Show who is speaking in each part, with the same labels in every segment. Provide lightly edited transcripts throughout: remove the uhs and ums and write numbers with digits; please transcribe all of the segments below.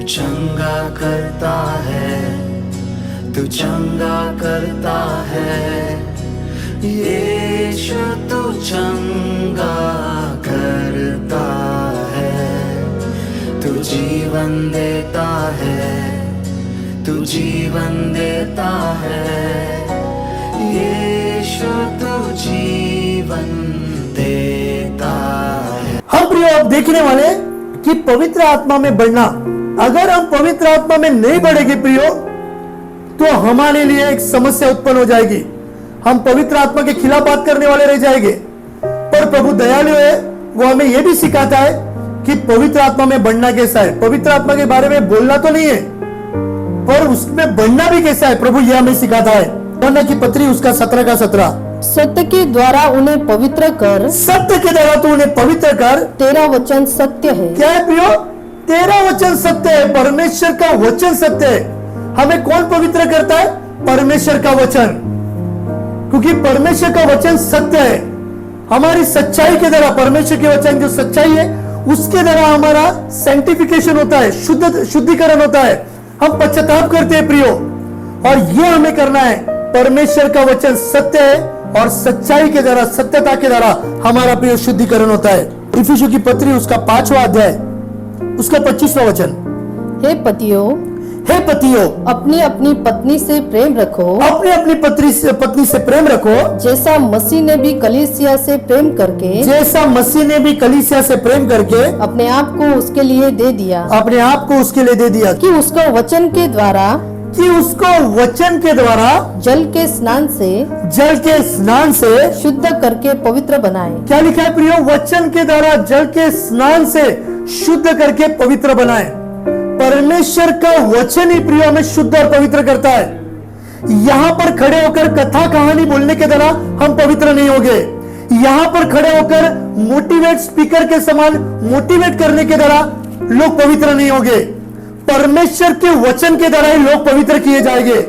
Speaker 1: चंगा करता है, तू चंगा करता है, यीशु तू चंगा करता है, तू जीवन देता है, तू जीवन देता है, यीशु तू जीवन देता है।
Speaker 2: हम प्रिय अब देखने वाले कि पवित्र आत्मा में बढ़ना, अगर हम पवित्र आत्मा में नहीं बढ़ेंगे प्रियो तो हमारे लिए एक समस्या उत्पन्न हो जाएगी। हम पवित्र आत्मा के खिलाफ बात करने वाले रह जाएंगे। पर प्रभु दयालु है, वो हमें यह भी सिखाता है कि पवित्र आत्मा में बढ़ना कैसा है। पवित्र आत्मा के बारे में बोलना तो नहीं है, पर उसमें बढ़ना भी कैसा है, प्रभु यह हमें सिखाता है। यूहन्ना की पत्री उसका 17 का 17,
Speaker 3: सत्य के द्वारा उन्हें पवित्र कर,
Speaker 2: सत्य के द्वारा तू उन्हें पवित्र कर,
Speaker 3: तेरा वचन सत्य है।
Speaker 2: क्या है प्रियो? तेरा वचन सत्य है, परमेश्वर का वचन सत्य है। हमें कौन पवित्र करता है? परमेश्वर का वचन, क्योंकि परमेश्वर का वचन सत्य है। हमारी सच्चाई के द्वारा, परमेश्वर के वचन जो सच्चाई है उसके द्वारा हमारा सैंक्टिफिकेशन होता है, शुद्धिकरण होता है। हम पश्चाताप करते हैं प्रियो, और यह हमें करना है। परमेश्वर का वचन सत्य है और सच्चाई के द्वारा, सत्यता के द्वारा हमारा प्रिय शुद्धिकरण होता है। इफिसियों की पत्री उसका 5वां अध्याय उसका 25वां वचन,
Speaker 3: हे पतियों,
Speaker 2: हे पतियों,
Speaker 3: अपनी अपनी पत्नी से प्रेम रखो,
Speaker 2: अपनी अपनी पत्नी से प्रेम रखो,
Speaker 3: जैसा मसीह ने भी कलीसिया से प्रेम करके,
Speaker 2: जैसा मसीह ने भी कलीसिया से प्रेम करके
Speaker 3: अपने आप को उसके लिए दे दिया,
Speaker 2: अपने आप को उसके लिए दे दिया,
Speaker 3: कि उसको वचन के द्वारा,
Speaker 2: कि उसको वचन के द्वारा
Speaker 3: जल के स्नान से शुद्ध करके पवित्र बनाए।
Speaker 2: क्या लिखा है प्रियो? वचन के द्वारा जल के स्नान से शुद्ध करके पवित्र बनाए। परमेश्वर का वचन ही प्रियो हमें शुद्ध और पवित्र करता है। यहाँ पर खड़े होकर कथा कहानी बोलने के द्वारा हम पवित्र नहीं होंगे। यहाँ पर खड़े होकर मोटिवेट स्पीकर के समान मोटिवेट करने के द्वारा लोग पवित्र नहीं होंगे। परमेश्वर के वचन के द्वारा ही लोग पवित्र किए जाएंगे।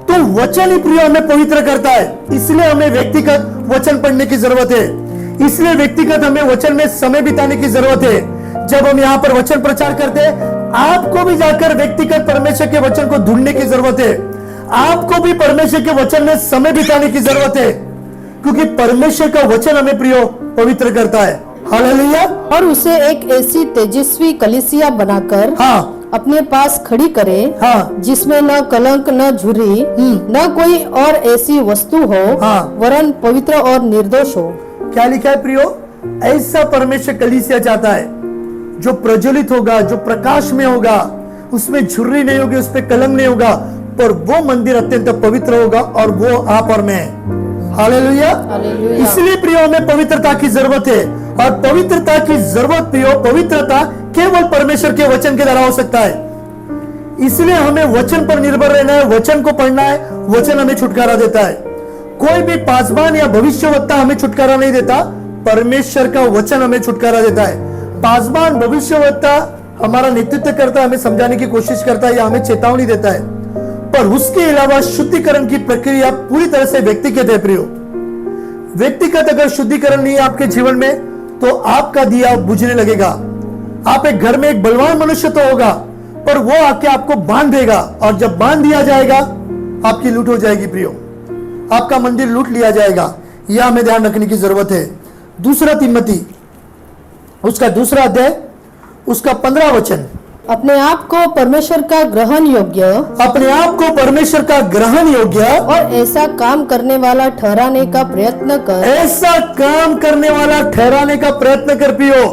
Speaker 2: तो वचन ही प्रिय हमें पवित्र करता है। इसलिए हमें व्यक्तिगत वचन पढ़ने की जरूरत है, इसलिए व्यक्तिगत हमें वचन में समय बिताने की जरूरत है। जब हम यहाँ पर वचन प्रचार करते हैं, आपको भी जाकर व्यक्तिगत परमेश्वर के वचन को ढूंढने की जरूरत है। आपको भी परमेश्वर के वचन में समय बिताने की जरूरत है, क्योंकि परमेश्वर का वचन हमें प्रिय पवित्र करता है। हालेलुया।
Speaker 3: और उसे एक ऐसी तेजस्वी कलीसिया बनाकर अपने पास खड़ी करे, जिसमें न कलंक, न झुर्री, न कोई और ऐसी वस्तु हो, वरन पवित्र और निर्दोष हो।
Speaker 2: क्या लिखा है प्रियो? ऐसा परमेश्वर कलीसिया चाहता है जो प्रज्वलित होगा, जो प्रकाश में होगा, उसमें झुर्री नहीं होगी, उस पर कलंक नहीं होगा, पर वो मंदिर अत्यंत पवित्र होगा और वो आप और मैं। हालेलुया। इसलिए प्रियो हमें पवित्रता की जरूरत है, और पवित्रता की जरूरत प्रियो, पवित्रता केवल परमेश्वर के वचन के द्वारा हो सकता है। इसलिए हमें वचन पर निर्भर रहना है, वचन को पढ़ना है। वचन हमें छुटकारा देता है। कोई भी पासवान या भविष्यवक्ता हमें छुटकारा नहीं देता, परमेश्वर का वचन हमें छुटकारा देता है। पासवान भविष्यवक्ता हमारा नेतृत्व करता है, हमें समझाने की कोशिश करता है या हमें चेतावनी देता है, पर उसके अलावा शुद्धिकरण की प्रक्रिया पूरी तरह से व्यक्तिगत है प्रियो। व्यक्तिगत अगर शुद्धिकरण नहीं है आपके जीवन में, तो आपका दिया बुझने लगेगा। आप एक घर में एक बलवान मनुष्य तो होगा, पर वो आके आपको बांध देगा, और जब बांध दिया जाएगा आपकी लूट हो जाएगी प्रियो, आपका मंदिर लूट लिया जाएगा। यह हमें ध्यान रखने की जरूरत है। दूसरा तिमोथी उसका 2 अध्याय उसका 15 वचन,
Speaker 3: अपने आप को परमेश्वर का ग्रहण योग्य,
Speaker 2: अपने आप को परमेश्वर का ग्रहण योग्य
Speaker 3: और ऐसा काम करने वाला ठहराने का प्रयत्न कर,
Speaker 2: ऐसा काम करने वाला ठहराने का प्रयत्न कर प्रियो,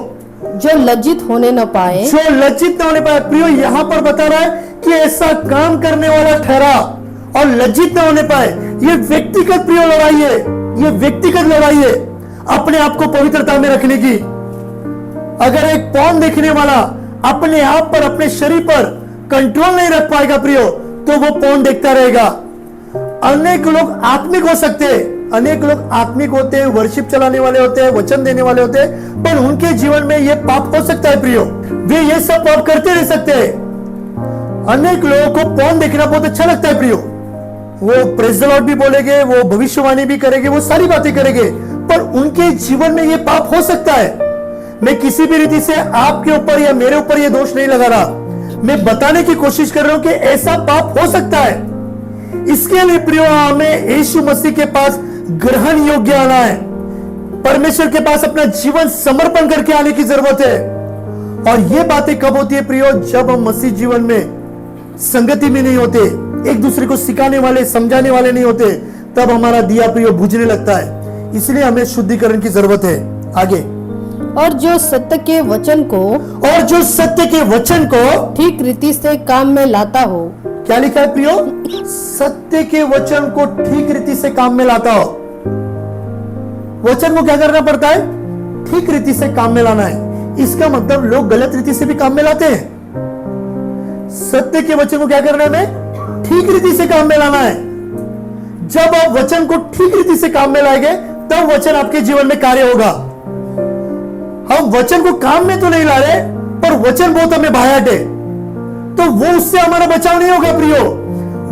Speaker 3: जो लज्जित होने न पाए,
Speaker 2: जो लज्जित न होने पाए। प्रियो यहाँ पर बता रहा है कि ऐसा काम करने वाला ठहरा और लज्जित न होने पाए। ये व्यक्तिगत प्रियो लड़ाई है, ये व्यक्तिगत लड़ाई है अपने आप को पवित्रता में रखने की। अगर एक पॉर्न देखने वाला अपने आप पर, अपने शरीर पर कंट्रोल नहीं रख पाएगा प्रियो, तो वो पॉर्न देखता रहेगा। अनेक लोग आत्मिक हो सकते हैं, अनेक लोग आत्मिक होते हैं, वर्शिप चलाने वाले होते हैं, वचन देने वाले होते हैं, पर उनके जीवन में यह पाप हो सकता है प्रियो, वे ये सब पाप करते रह सकते हैं। अनेक लोगों को पॉर्न देखना बहुत अच्छा लगता है प्रियो, वो प्रेज़ द लॉर्ड भी बोलेंगे, वो भविष्यवाणी भी करेंगे, वो सारी बातें करेंगे, पर उनके जीवन में यह पाप हो सकता है। मैं किसी भी रीति से आपके ऊपर या मेरे ऊपर यह दोष नहीं लगा रहा, मैं बताने की कोशिश कर रहा हूं कि ऐसा पाप हो सकता है। इसके लिए प्रियो हमें यीशु मसीह के पास ग्रहण योग्य आना है, परमेश्वर के पास अपना जीवन समर्पण करके आने की जरूरत है। और ये बातें कब होती है प्रियो? जब हम मसीह जीवन में संगति में नहीं होते, एक दूसरे को सिखाने वाले, समझाने वाले नहीं होते, तब हमारा दिया प्रियो बुझने लगता है। इसलिए हमें शुद्धिकरण की जरूरत है। आगे,
Speaker 3: और जो सत्य के वचन को ठीक रीति से काम में लाता हो।
Speaker 2: क्या लिखा है प्रियो? सत्य के वचन को ठीक रीति से काम में लाता हो। वचन को क्या करना पड़ता है? ठीक रीति से काम में लाना है। इसका मतलब लोग गलत रीति से भी काम में लाते हैं। सत्य के वचन को क्या करना है? ठीक रीति से काम में लाना है। जब आप वचन को ठीक रीति से काम में लाएंगे, तब वचन आपके जीवन में कार्य होगा। हम वचन को काम में तो नहीं ला रहे, पर वचन बहुत हमें भायाट है, तो वो उससे हमारा बचाव नहीं होगा प्रियो।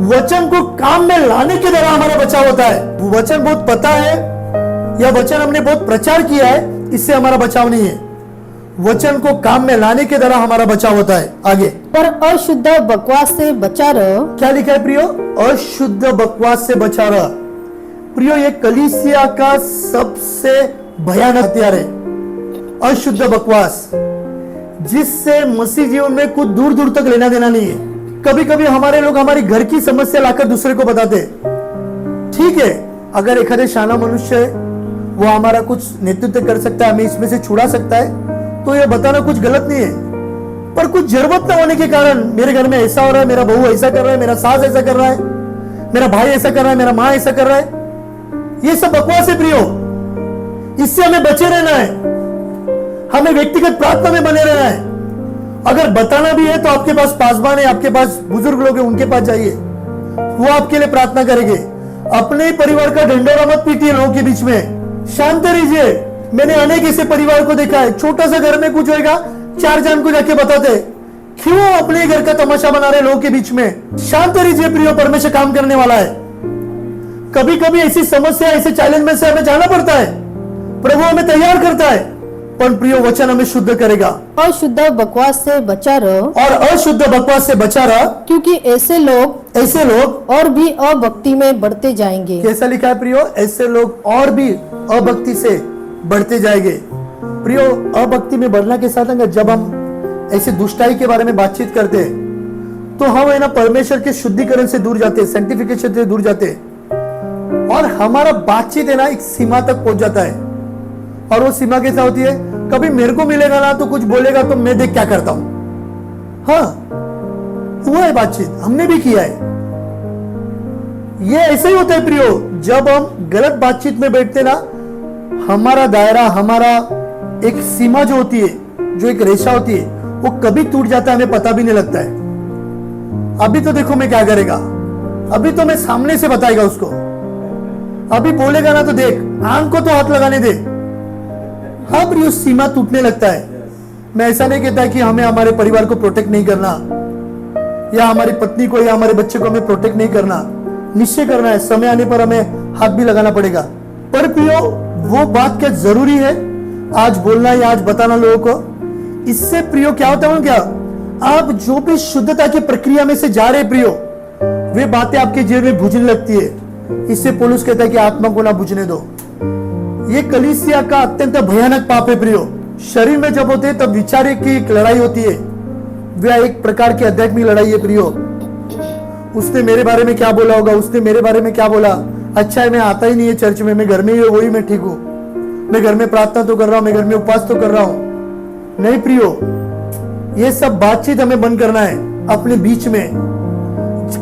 Speaker 2: वचन को काम में लाने के द्वारा हमारा बचाव होता है। वचन बहुत पता है या वचन हमने बहुत प्रचार किया है, इससे हमारा बचाव नहीं है। वचन को काम में लाने के द्वारा हमारा बचाव होता है। आगे,
Speaker 3: पर अशुद्ध बकवास से बचा रहो।
Speaker 2: क्या लिखा है प्रियो? अशुद्ध बकवास से बचा रह। प्रियो, ये कलीसिया का सबसे भयानक हथियार है, अशुद्ध बकवास, जिससे मसीह जीवन में कुछ दूर दूर तक लेना देना नहीं है। कभी कभी हमारे लोग हमारी घर की समस्या लाकर दूसरे को बताते। ठीक है, अगर एखादे शाना मनुष्य है, वो हमारा कुछ नेतृत्व कर सकता है, हमें इसमें से छुड़ा सकता है, तो यह बताना कुछ गलत नहीं है। पर कुछ जरूरत न होने के कारण मेरे घर में ऐसा हो रहा है, मेरा बहू ऐसा कर रहा है, मेरा सास ऐसा कर रहा है, मेरा भाई ऐसा कर रहा है, मेरा माँ ऐसा कर रहा है, ये सब बकवास है प्रियो। इससे हमें बचे रहना है, हमें व्यक्तिगत प्रार्थना में बने रहना है। अगर बताना भी है तो आपके पास पासवान है, आपके पास बुजुर्ग लोग हैं, उनके पास जाइए, वो आपके लिए प्रार्थना करेंगे। अपने ही परिवार का ढंडोरा मत पीटिए लोगों के बीच में, शांत रहिए। मैंने अनेक ऐसे परिवार को देखा है, छोटा सा घर में कुछ होगा, 4 जन को जाके बताते। क्यों अपने घर का तमाशा बना रहे लोगों के बीच में? शांत रहिए प्रियो, परमेश्वर काम करने वाला है। कभी कभी ऐसी समस्या, ऐसे चैलेंज में से हमें जाना पड़ता है, प्रभु हमें तैयार करता है, पर प्रियो वचन हमें शुद्ध करेगा।
Speaker 3: अशुद्ध बकवास से बचा रहो,
Speaker 2: और अशुद्ध बकवास से बचा रह,
Speaker 3: क्योंकि ऐसे लोग और भी अभक्ति में बढ़ते जाएंगे।
Speaker 2: कैसा लिखा है प्रियो? ऐसे लोग और भी अभक्ति से बढ़ते जाएंगे। प्रियो, अभक्ति में बढ़ना के साथ अगर जब हम ऐसे दुष्टाई के बारे में बातचीत करते हैं, तो हम है ना परमेश्वर के शुद्धिकरण से दूर जाते हैं, सेंटिफिकेशन से दूर जाते हैं, और हमारा बातचीत है ना एक सीमा तक पहुंच जाता है। और वो सीमा कैसा होती है? कभी मेरे को मिलेगा ना तो कुछ बोलेगा तो मैं देख क्या करता हूं। हाँ, हुआ है बातचीत, हमने भी किया है। ये ऐसे ही होता है प्रियो, जब हम गलत बातचीत में बैठते ना, हमारा दायरा, हमारा एक सीमा जो होती है, जो एक रेशा होती है, वो कभी टूट जाता है, हमें पता भी नहीं लगता है। अभी तो देखो मैं क्या करेगा, अभी तो मैं सामने से बताएगा उसको, अभी बोलेगा ना तो देख, आंख को तो हाथ लगाने दे। हाँ प्रियो, सीमा टूटने लगता है। मैं ऐसा नहीं कहता कि हमें हमारे परिवार को प्रोटेक्ट नहीं करना, या हमारी पत्नी को या हमारे बच्चे को हमें प्रोटेक्ट नहीं करना, निश्चय करना है, समय आने पर हमें हाथ भी लगाना पड़ेगा। पर प्रियो, वो बात क्या जरूरी है आज बोलना या आज बताना लोगों को? इससे प्रियो क्या होता है, क्या आप जो भी शुद्धता की प्रक्रिया में से जा रहे प्रियो, वे बातें आपके जीवन में बुझने लगती है। इससे पौलुस कहता है कि आत्मा को ना बुझने दो। ये कलीसिया का अत्यंत भयानक पाप है प्रियो। शरीर में जब होते हैं तब विचार की एक लड़ाई होती है, वह एक प्रकार की आध्यात्मिक लड़ाई है प्रियो। उसने मेरे बारे में क्या बोला होगा, उसने मेरे बारे में क्या बोला, अच्छा है मैं आता ही नहीं है चर्च में, मैं घर में ही वही मैं ठीक हूं, मैं घर में प्रार्थना तो कर रहा हूं, मैं घर में उपवास तो कर रहा हूं। नहीं प्रियो, ये सब बातचीत हमें बंद करना है अपने बीच में।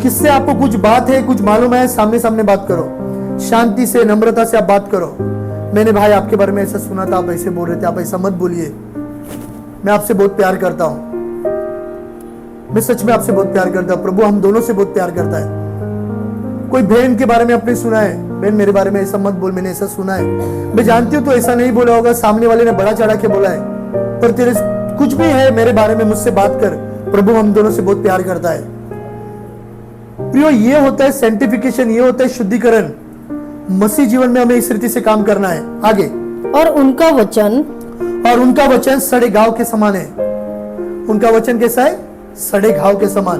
Speaker 2: किससे आपको कुछ बात है, कुछ मालूम है, सामने सामने बात करो, शांति से, नम्रता से आप बात करो। मैंने भाई आपके बारे में ऐसा सुना था, आप ऐसे बोल रहे थे, आप ऐसा मत बोलिए, मैं आपसे बहुत प्यार करता हूं, मैं सच में आपसे बहुत प्यार करता हूं, प्रभु हम दोनों से बहुत प्यार करता है। कोई बहन के बारे में आपने सुना है, बहन मेरे बारे में ऐसा मत बोल, मैंने ऐसा सुना है, मैं जानती हूँ तो ऐसा नहीं बोला होगा, सामने वाले ने बड़ा चढ़ा के बोला है, पर तेरे कुछ भी है मेरे बारे में मुझसे बात कर। प्रभु हम दोनों से बहुत प्यार करता है। प्रियो, ये होता है सेंटिफिकेशन, ये होता है शुद्धिकरण। मसीह जीवन में हमें इस रीति से काम करना है। आगे,
Speaker 3: और उनका वचन
Speaker 2: सड़े घाव के समान है। उनका वचन कैसा है? सड़े घाव के समान।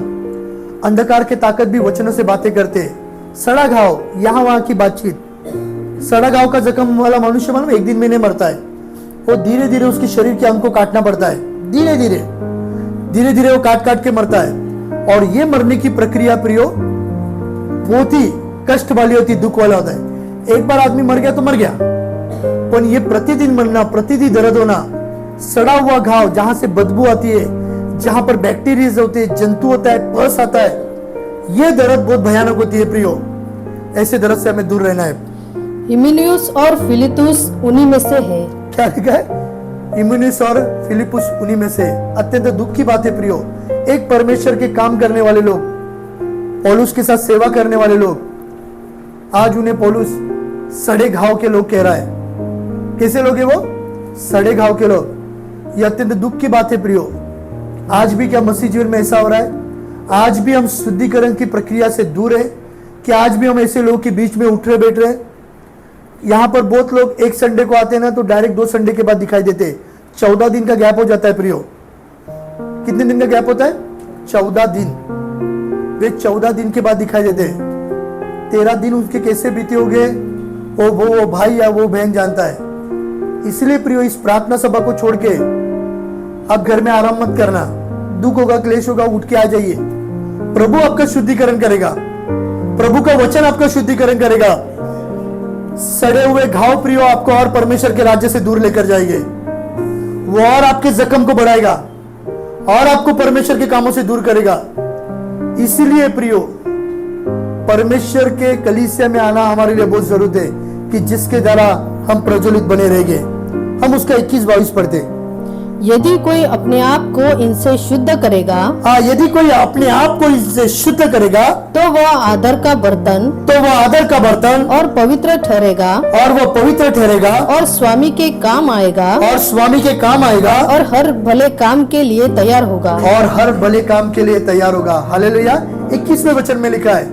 Speaker 2: अंधकार के ताकत भी वचनों से बातें करते हैं। सड़ा घाव, यहाँ वहां की बातचीत। सड़ा घाव का जख्म वाला मनुष्य मालूम एक दिन में नहीं मरता है, वो धीरे धीरे उसके शरीर के अंग को काटना पड़ता है, धीरे धीरे वो काट काट के मरता है। और ये मरने की प्रक्रिया प्रियो बहुत ही कष्ट वाली होती, दुख वाला होता है। एक बार आदमी मर गया तो मर गया, पर ये प्रतिदिन मरना, प्रतिदिन दर्द होना, सड़ा हुआ घाव जहां से बदबू आती है, जहां पर बैक्टीरिया होते हैं, जंतु होता है, पस आता है, ये दर्द बहुत भयानक होती है प्रियो। ऐसे दर्द से हमें दूर रहना है।
Speaker 3: हिमेनियुस और फिलिपुस उन्हीं में से है।
Speaker 2: क्या लिखा है? हिमेनियुस और फिलिपुस उन्हीं में से। अत्यंत दुख की बात है प्रियो, एक परमेश्वर के काम करने वाले लोग, पौलुस के साथ सेवा करने वाले लोग, आज उन्हें पौलुस सड़े घाव के लोग कह रहा है। कैसे लोग है वो? सड़े घाव के लोग। ये अत्यंत दुख की बात है प्रियो। आज भी क्या मसीह जीवन में ऐसा हो रहा है? आज भी हम शुद्धिकरण की प्रक्रिया से दूर है? कि आज भी हम ऐसे लोगों के बीच में उठ रहे बैठ रहे? यहाँ पर बहुत लोग एक संडे को आते हैं ना तो डायरेक्ट 2 संडे के बाद दिखाई देते। 14 दिन का गैप हो जाता है प्रियो। कितने दिन का गैप होता है? 14 दिन। वे 14 दिन के बाद दिखाई देते हैं। 13 दिन उसके कैसे बीते होंगे वो भाई या वो बहन जानता है। इसलिए प्रियो, इस प्रार्थना सभा को छोड़ के आप घर में आराम मत करना। दुख होगा, क्लेश होगा, उठ के आ जाइए। प्रभु आपका शुद्धिकरण करेगा, प्रभु का वचन आपका शुद्धिकरण करेगा। सड़े हुए घाव प्रियो आपको और परमेश्वर के राज्य से दूर लेकर जाएंगे। वो और आपके जख्म को बढ़ाएगा और आपको परमेश्वर के कामों से दूर करेगा। इसीलिए प्रियो, परमेश्वर के कलीसिया में आना हमारे लिए बहुत जरूरत है कि जिसके द्वारा हम प्रज्वलित बने रहेंगे। हम उसका 21-22 पढ़ते।
Speaker 3: यदि कोई अपने आप को इनसे शुद्ध करेगा,
Speaker 2: यदि कोई अपने आप को इनसे शुद्ध करेगा
Speaker 3: तो वह आदर का बर्तन और पवित्र ठहरेगा, और स्वामी के काम आएगा, और हर भले काम के लिए तैयार होगा।
Speaker 2: हालेलुया। 21वें वचन में लिखा है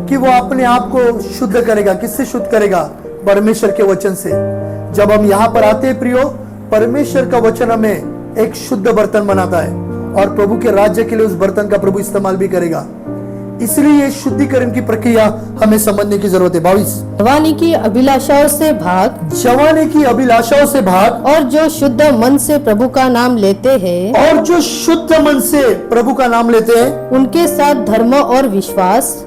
Speaker 2: कि वो अपने आप को शुद्ध करेगा। किससे शुद्ध करेगा? परमेश्वर के वचन से। जब हम यहाँ पर आते हैं प्रियो, परमेश्वर का वचन हमें एक शुद्ध बर्तन बनाता है और प्रभु के राज्य के लिए उस बर्तन का प्रभु इस्तेमाल भी करेगा। इसलिए ये शुद्धिकरण की प्रक्रिया हमें समझने की जरूरत है। 22,
Speaker 3: जवानी की अभिलाषाओं से भाग, और जो शुद्ध मन से प्रभु का नाम लेते हैं, उनके साथ धर्म और विश्वास,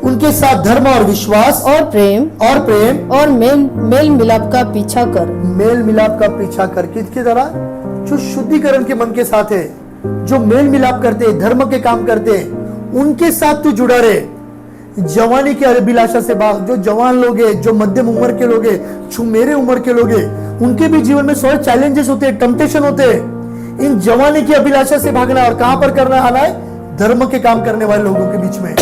Speaker 3: और प्रेम और मेल मिलाप का पीछा कर।
Speaker 2: किसके द्वारा? जो शुद्धिकरण के मन के साथ है, जो मेल मिलाप करते हैं, धर्म के काम करते हैं, उनके साथ तू जुड़ा रहे। जवानी की अभिलाषा से भाग। जो जवान लोग हैं, जो मध्यम उम्र के लोग हैं, जो मेरे उम्र के लोग हैं, उनके भी जीवन में सौ चैलेंजेस होते हैं, टेम्पटेशन होते हैं। इन जवानी की अभिलाषा से भागना और कहां पर करना आना है? धर्म के काम करने वाले लोगों के बीच में,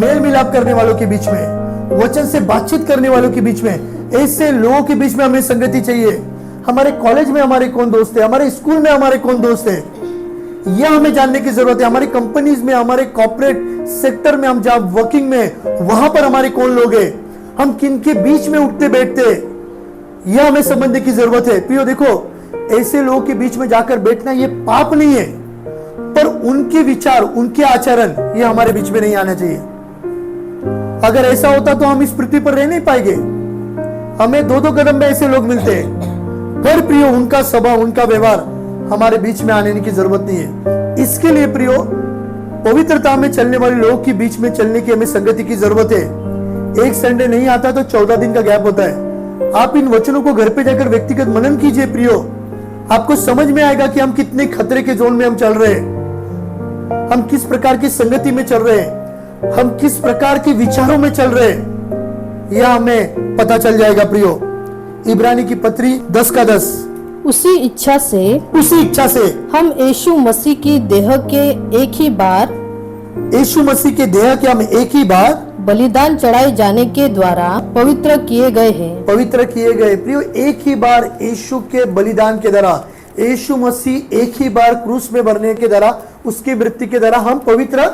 Speaker 2: मेल मिलाप करने वालों के बीच में, वचन से बातचीत करने वालों के बीच में। ऐसे लोगों के बीच में हमें संगति चाहिए। हमारे कॉलेज में हमारे कौन दोस्त है, हमारे स्कूल में हमारे कौन दोस्त है, यह हमें जानने की जरूरत है। हमारी कंपनीज में, हमारे कॉर्पोरेट सेक्टर में, हम जहां वर्किंग में, वहां पर हमारे कौन लोग हैं, हम किन के बीच में उठते बैठते, यह हमें समझने की जरूरत है। प्रियो देखो, ऐसे लोगों के बीच में जाकर बैठना ये पाप नहीं है, पर उनके विचार, उनके आचरण, ये हमारे बीच में नहीं आना चाहिए। अगर ऐसा होता तो हम इस पृथ्वी पर रह नहीं पाएंगे। हमें 2-2 कदम में ऐसे लोग मिलते हैं, पर प्रियो उनका स्वभाव, उनका व्यवहार हमारे बीच में आने की जरूरत नहीं है। इसके लिए प्रियो, पवित्रता में चलने वाले लोगों के बीच में चलने की हमें संगति की जरूरत है। एक संडे नहीं आता तो 14 दिन का गैप होता है। आप इन वचनों को घर पे जाकर व्यक्तिगत मनन कीजिए प्रियो। आपको समझ में आएगा कि हम कितने खतरे के जोन में हम चल रहे हैं, हम किस प्रकार की संगति में चल रहे हैं, हम किस प्रकार के विचारों में चल रहे हैं, यह हमें पता चल जाएगा प्रियो। इब्रानी की पत्री 10:10।
Speaker 3: उसी इच्छा से हम यीशु मसीह की देह के एक ही बार बलिदान चढ़ाए जाने के द्वारा पवित्र किए गए हैं।
Speaker 2: पवित्र किए गए। प्रियो, एक ही बार यीशु के बलिदान के द्वारा, यीशु मसीह एक ही बार क्रूस में मरने के द्वारा, उसकी मृत्यु के द्वारा हम पवित्र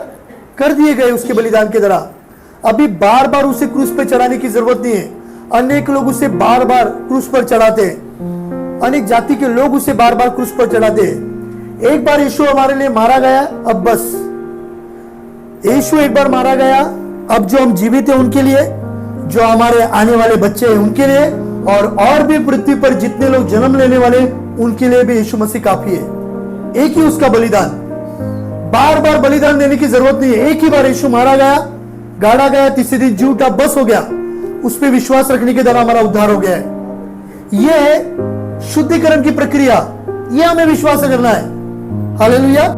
Speaker 2: कर दिए गए उसके बलिदान के द्वारा। अभी बार बार उसे क्रूस पे चढ़ाने की जरूरत नहीं है। अनेक लोग उसे बार बार क्रूस पर चढ़ाते हैं, अनेक जाति के लोग उसे बार बार क्रूस पर चढ़ाते हैं। एक बार यीशु हमारे लिए मारा गया, अब बस यीशु एक बार मारा गया, अब जो हम जीवित हैं उनके लिए, जो हमारे आने वाले बच्चे हैं उनके लिए, और भी पृथ्वी पर जितने लोग जन्म लेने वाले उनके लिए भी यीशु मसीह काफी है। एक ही उसका बलिदान, बार बार बलिदान देने की जरूरत नहीं है। एक ही बार यीशु मारा गया, गाड़ा गया, तीसरे दिन जी उठा, बस हो गया। उस पर विश्वास रखने के द्वारा हमारा उद्धार हो गया है। यह है शुद्धिकरण की प्रक्रिया, यह हमें विश्वास करना है। हालेलुया।